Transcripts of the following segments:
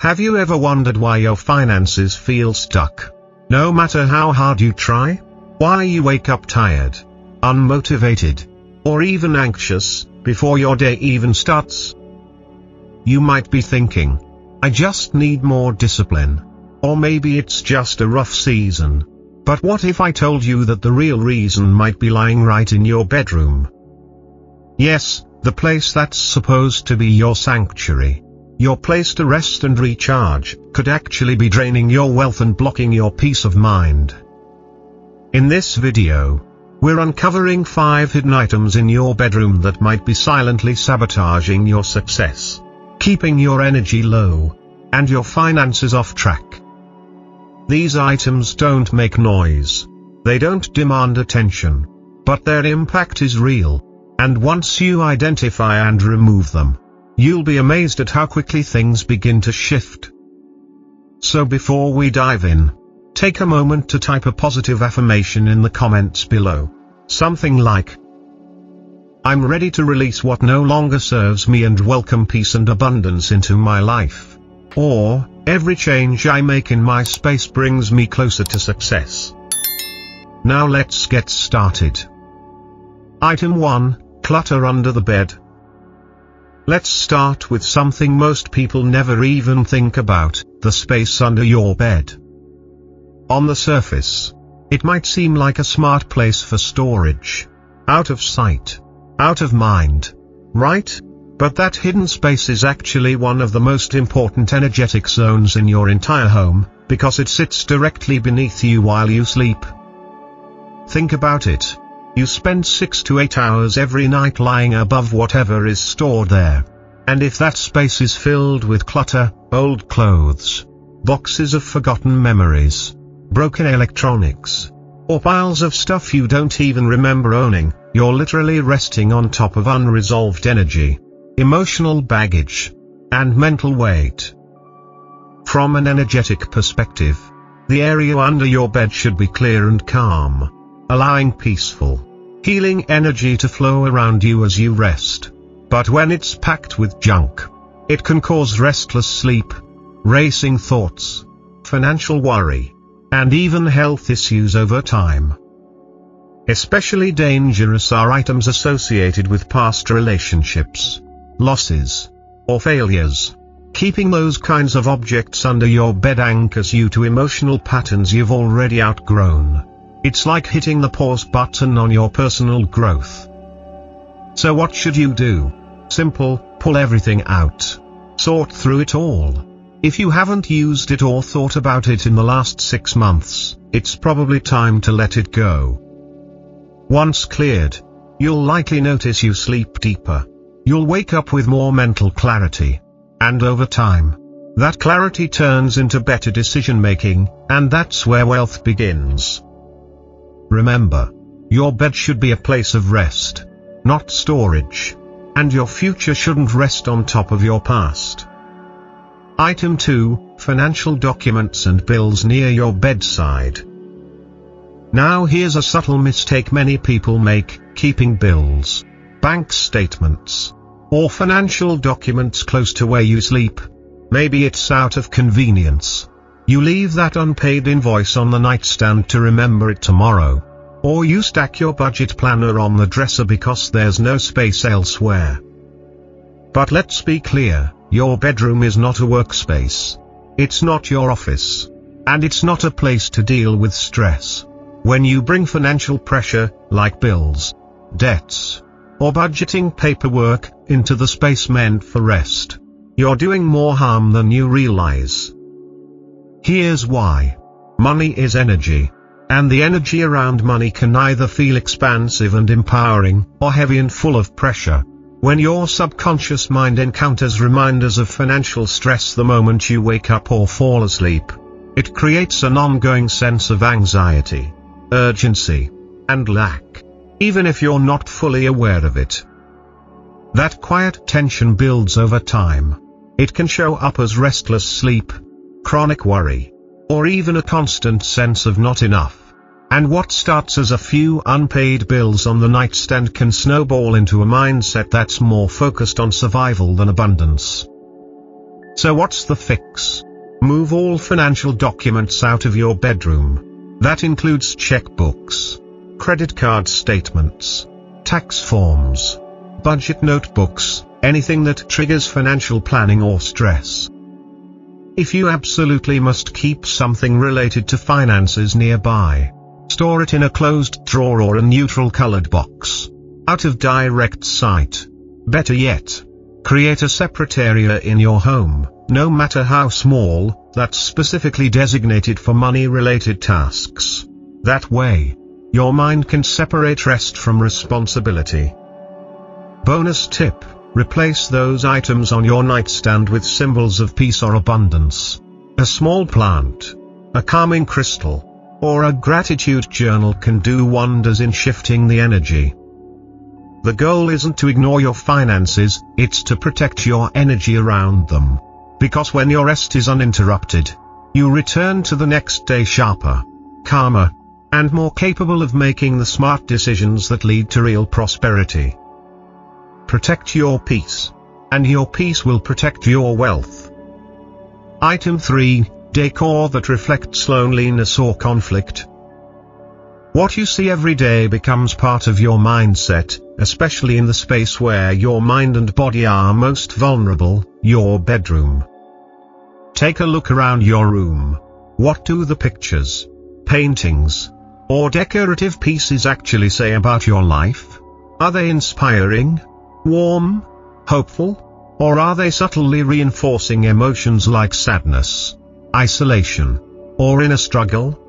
Have you ever wondered why your finances feel stuck? No matter how hard you try? Why you wake up tired, unmotivated, or even anxious, before your day even starts? You might be thinking, I just need more discipline. Or maybe it's just a rough season. But what if I told you that the real reason might be lying right in your bedroom? Yes, the place that's supposed to be your sanctuary, your place to rest and recharge, could actually be draining your wealth and blocking your peace of mind. In this video, we're uncovering 5 hidden items in your bedroom that might be silently sabotaging your success, keeping your energy low, and your finances off track. These items don't make noise, they don't demand attention, but their impact is real, and once you identify and remove them, you'll be amazed at how quickly things begin to shift. So before we dive in, take a moment to type a positive affirmation in the comments below. Something like, I'm ready to release what no longer serves me and welcome peace and abundance into my life. Or, every change I make in my space brings me closer to success. Now let's get started. Item 1, clutter under the bed. Let's start with something most people never even think about, the space under your bed. On the surface, it might seem like a smart place for storage. Out of sight, out of mind, right? But that hidden space is actually one of the most important energetic zones in your entire home, because it sits directly beneath you while you sleep. Think about it. You spend 6 to 8 hours every night lying above whatever is stored there. And if that space is filled with clutter, old clothes, boxes of forgotten memories, broken electronics, or piles of stuff you don't even remember owning, you're literally resting on top of unresolved energy, emotional baggage, and mental weight. From an energetic perspective, the area under your bed should be clear and calm, allowing peaceful, healing energy to flow around you as you rest. But when it's packed with junk, it can cause restless sleep, racing thoughts, financial worry, and even health issues over time. Especially dangerous are items associated with past relationships, losses, or failures. Keeping those kinds of objects under your bed anchors you to emotional patterns you've already outgrown. It's like hitting the pause button on your personal growth. So what should you do? Simple, pull everything out. Sort through it all. If you haven't used it or thought about it in the last 6 months, it's probably time to let it go. Once cleared, you'll likely notice you sleep deeper. You'll wake up with more mental clarity. And over time, that clarity turns into better decision-making, and that's where wealth begins. Remember, your bed should be a place of rest, not storage. And your future shouldn't rest on top of your past. Item 2, financial documents and bills near your bedside. Now here's a subtle mistake many people make, keeping bills, bank statements, or financial documents close to where you sleep. Maybe it's out of convenience. You leave that unpaid invoice on the nightstand to remember it tomorrow. Or you stack your budget planner on the dresser because there's no space elsewhere. But let's be clear, your bedroom is not a workspace. It's not your office. And it's not a place to deal with stress. When you bring financial pressure, like bills, debts, or budgeting paperwork, into the space meant for rest, you're doing more harm than you realize. Here's why. Money is energy. And the energy around money can either feel expansive and empowering, or heavy and full of pressure. When your subconscious mind encounters reminders of financial stress the moment you wake up or fall asleep, it creates an ongoing sense of anxiety, urgency, and lack, even if you're not fully aware of it. That quiet tension builds over time. It can show up as restless sleep, chronic worry, or even a constant sense of not enough. And what starts as a few unpaid bills on the nightstand can snowball into a mindset that's more focused on survival than abundance. So what's the fix? Move all financial documents out of your bedroom. That includes checkbooks, credit card statements, tax forms, budget notebooks, anything that triggers financial planning or stress. If you absolutely must keep something related to finances nearby, store it in a closed drawer or a neutral-colored box, out of direct sight. Better yet, create a separate area in your home, no matter how small, that's specifically designated for money-related tasks. That way, your mind can separate rest from responsibility. Bonus tip: replace those items on your nightstand with symbols of peace or abundance. A small plant, a calming crystal, or a gratitude journal can do wonders in shifting the energy. The goal isn't to ignore your finances, it's to protect your energy around them. Because when your rest is uninterrupted, you return to the next day sharper, calmer, and more capable of making the smart decisions that lead to real prosperity. Protect your peace, and your peace will protect your wealth. Item 3. Decor that reflects loneliness or conflict. What you see every day becomes part of your mindset, especially in the space where your mind and body are most vulnerable, your bedroom. Take a look around your room. What do the pictures, paintings, or decorative pieces actually say about your life? Are they inspiring, warm, hopeful, or are they subtly reinforcing emotions like sadness, isolation, or inner struggle?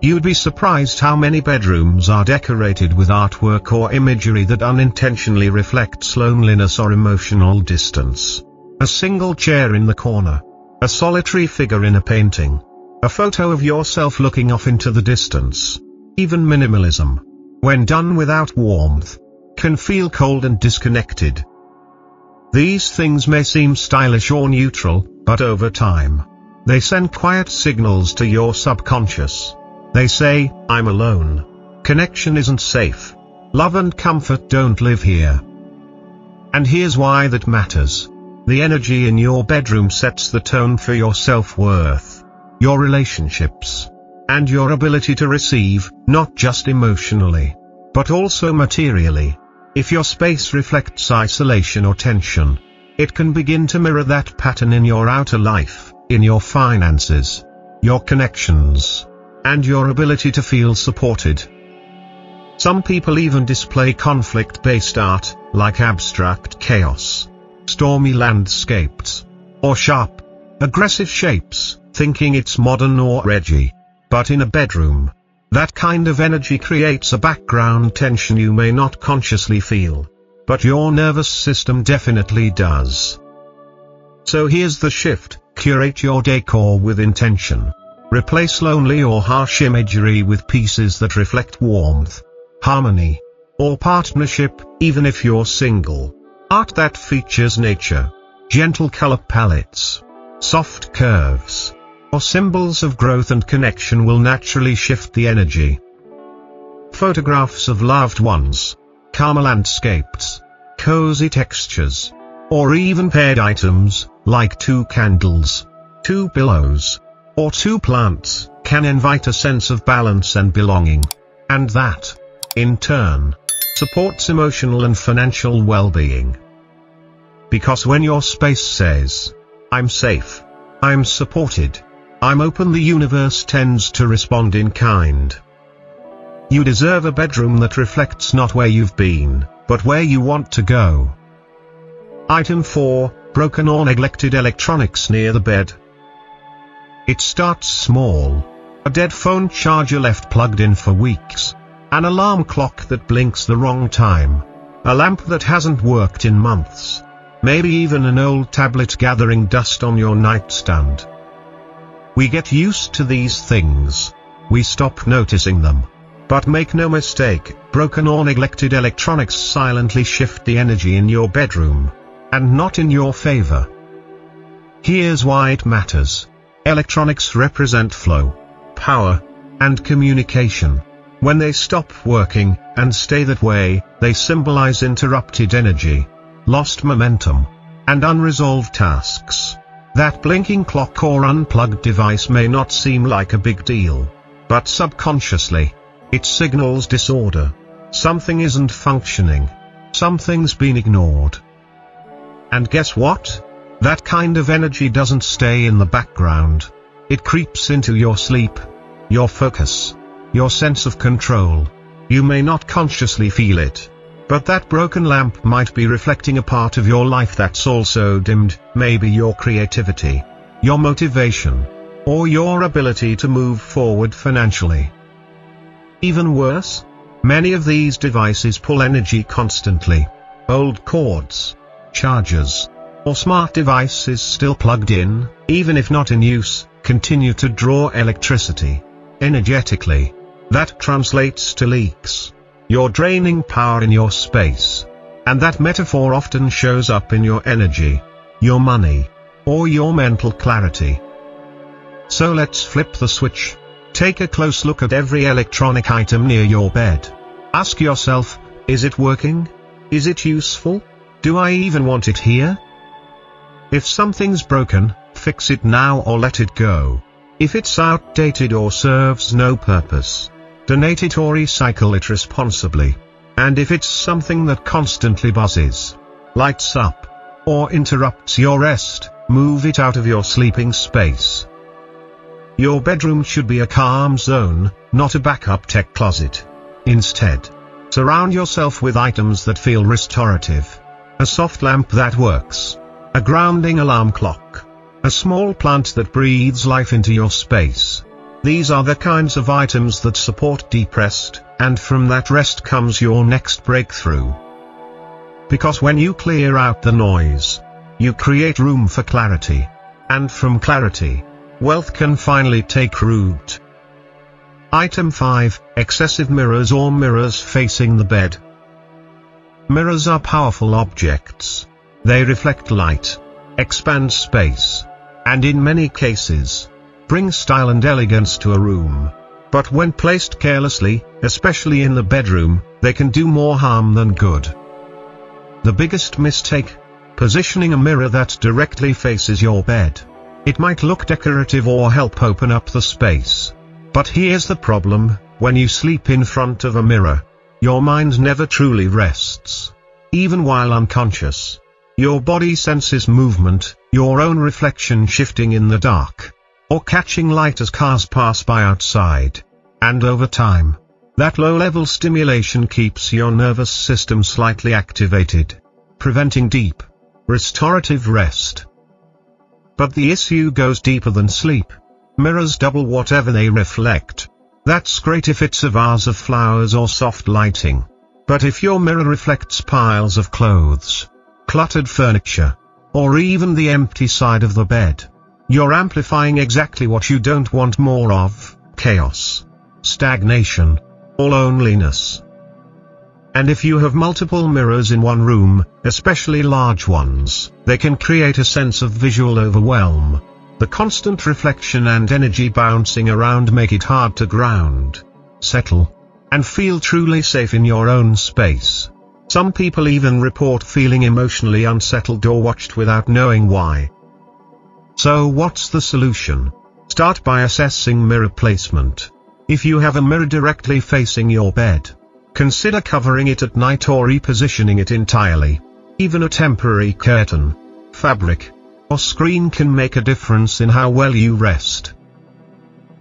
You'd be surprised how many bedrooms are decorated with artwork or imagery that unintentionally reflects loneliness or emotional distance. A single chair in the corner, a solitary figure in a painting, a photo of yourself looking off into the distance. Even minimalism, when done without warmth, can feel cold and disconnected. These things may seem stylish or neutral, but over time, they send quiet signals to your subconscious. They say, I'm alone. Connection isn't safe. Love and comfort don't live here. And here's why that matters. The energy in your bedroom sets the tone for your self-worth, your relationships, and your ability to receive, not just emotionally, but also materially. If your space reflects isolation or tension, it can begin to mirror that pattern in your outer life, in your finances, your connections, and your ability to feel supported. Some people even display conflict-based art, like abstract chaos, stormy landscapes, or sharp, aggressive shapes, thinking it's modern or edgy. But in a bedroom, that kind of energy creates a background tension you may not consciously feel, but your nervous system definitely does. So here's the shift: curate your decor with intention. Replace lonely or harsh imagery with pieces that reflect warmth, harmony, or partnership, even if you're single. Art that features nature, gentle color palettes, soft curves, or symbols of growth and connection will naturally shift the energy. Photographs of loved ones, calmer landscapes, cozy textures, or even paired items, like 2 candles, 2 pillows, or 2 plants, can invite a sense of balance and belonging. And that, in turn, supports emotional and financial well-being. Because when your space says, I'm safe, I'm supported, I'm open, the universe tends to respond in kind. You deserve a bedroom that reflects not where you've been, but where you want to go. Item 4. Broken or neglected electronics near the bed. It starts small. A dead phone charger left plugged in for weeks. An alarm clock that blinks the wrong time. A lamp that hasn't worked in months. Maybe even an old tablet gathering dust on your nightstand. We get used to these things. We stop noticing them. But make no mistake, broken or neglected electronics silently shift the energy in your bedroom. And not in your favor. Here's why it matters. Electronics represent flow, power, and communication. When they stop working, and stay that way, they symbolize interrupted energy, lost momentum, and unresolved tasks. That blinking clock or unplugged device may not seem like a big deal, but subconsciously, it signals disorder. Something isn't functioning. Something's been ignored. And guess what? That kind of energy doesn't stay in the background. It creeps into your sleep, your focus, your sense of control. You may not consciously feel it, but that broken lamp might be reflecting a part of your life that's also dimmed, maybe your creativity, your motivation, or your ability to move forward financially. Even worse, many of these devices pull energy constantly. Old cords, chargers, or smart devices still plugged in, even if not in use, continue to draw electricity. Energetically, that translates to leaks. You're draining power in your space. And that metaphor often shows up in your energy, your money, or your mental clarity. So let's flip the switch. Take a close look at every electronic item near your bed. Ask yourself, is it working? Is it useful? Do I even want it here? If something's broken, fix it now or let it go. If it's outdated or serves no purpose, donate it or recycle it responsibly. And if it's something that constantly buzzes, lights up, or interrupts your rest, move it out of your sleeping space. Your bedroom should be a calm zone, not a backup tech closet. Instead, surround yourself with items that feel restorative. A soft lamp that works. A grounding alarm clock. A small plant that breathes life into your space. These are the kinds of items that support deep rest, and from that rest comes your next breakthrough. Because when you clear out the noise, you create room for clarity. And from clarity, wealth can finally take root. Item 5, excessive mirrors or mirrors facing the bed. Mirrors are powerful objects. They reflect light, expand space, and in many cases, bring style and elegance to a room. But when placed carelessly, especially in the bedroom, they can do more harm than good. The biggest mistake? Positioning a mirror that directly faces your bed. It might look decorative or help open up the space. But here's the problem: when you sleep in front of a mirror, your mind never truly rests. Even while unconscious, your body senses movement, your own reflection shifting in the dark, or catching light as cars pass by outside. And over time, that low-level stimulation keeps your nervous system slightly activated, preventing deep, restorative rest. But the issue goes deeper than sleep. Mirrors double whatever they reflect. That's great if it's a vase of flowers or soft lighting. But if your mirror reflects piles of clothes, cluttered furniture, or even the empty side of the bed, you're amplifying exactly what you don't want more of: chaos, stagnation, or loneliness. And if you have multiple mirrors in one room, especially large ones, they can create a sense of visual overwhelm. The constant reflection and energy bouncing around make it hard to ground, settle, and feel truly safe in your own space. Some people even report feeling emotionally unsettled or watched without knowing why. So what's the solution? Start by assessing mirror placement. If you have a mirror directly facing your bed, consider covering it at night or repositioning it entirely. Even a temporary curtain, fabric, or screen can make a difference in how well you rest.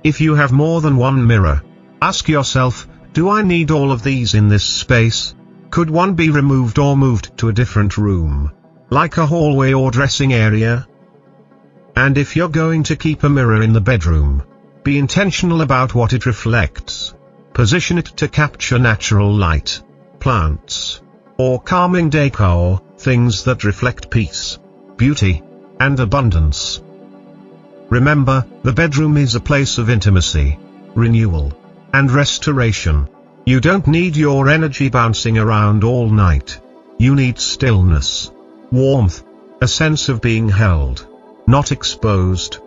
If you have more than one mirror, ask yourself, do I need all of these in this space? Could one be removed or moved to a different room, like a hallway or dressing area? And if you're going to keep a mirror in the bedroom, be intentional about what it reflects. Position it to capture natural light, plants, or calming decor, things that reflect peace, beauty, and abundance. Remember, the bedroom is a place of intimacy, renewal, and restoration. You don't need your energy bouncing around all night. You need stillness, warmth, a sense of being held, not exposed.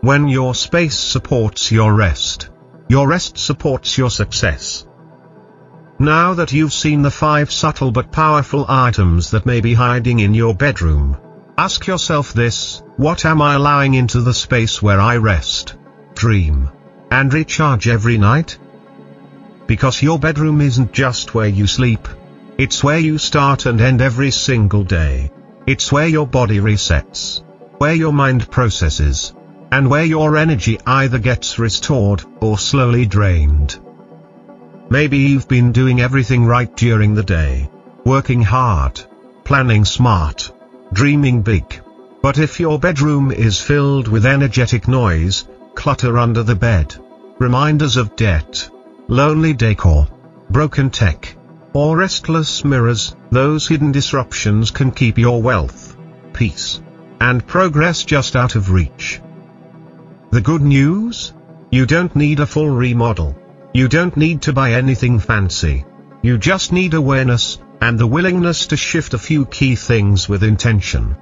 When your space supports your rest supports your success. Now that you've seen the 5 subtle but powerful items that may be hiding in your bedroom, ask yourself this: what am I allowing into the space where I rest, dream, and recharge every night? Because your bedroom isn't just where you sleep. It's where you start and end every single day. It's where your body resets, where your mind processes, and where your energy either gets restored or slowly drained. Maybe you've been doing everything right during the day, working hard, planning smart, dreaming big. But if your bedroom is filled with energetic noise, clutter under the bed, reminders of debt, lonely decor, broken tech, or restless mirrors, those hidden disruptions can keep your wealth, peace, and progress just out of reach. The good news? You don't need a full remodel. You don't need to buy anything fancy. You just need awareness, and the willingness to shift a few key things with intention.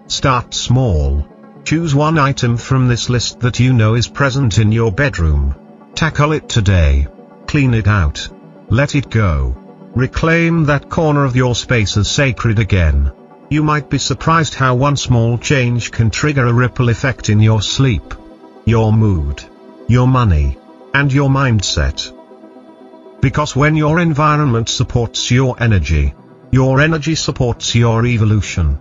Start small. Choose one item from this list that you know is present in your bedroom. Tackle it today. Clean it out. Let it go. Reclaim that corner of your space as sacred again. You might be surprised how one small change can trigger a ripple effect in your sleep, your mood, your money, and your mindset. Because when your environment supports your energy supports your evolution.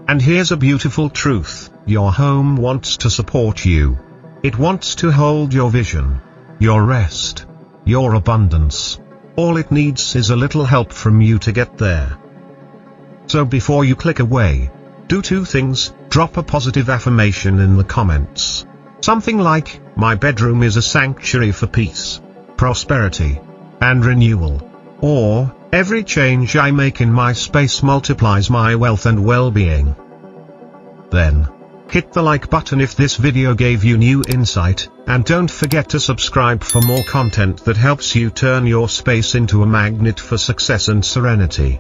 And here's a beautiful truth: your home wants to support you. It wants to hold your vision, your rest, your abundance. All it needs is a little help from you to get there. So before you click away, do 2 things. Drop a positive affirmation in the comments. Something like, "My bedroom is a sanctuary for peace, prosperity, and renewal." Or, "Every change I make in my space multiplies my wealth and well-being." Then, hit the like button if this video gave you new insight, and don't forget to subscribe for more content that helps you turn your space into a magnet for success and serenity.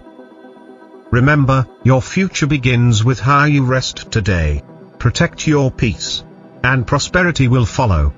Remember, your future begins with how you rest today. Protect your peace, and prosperity will follow.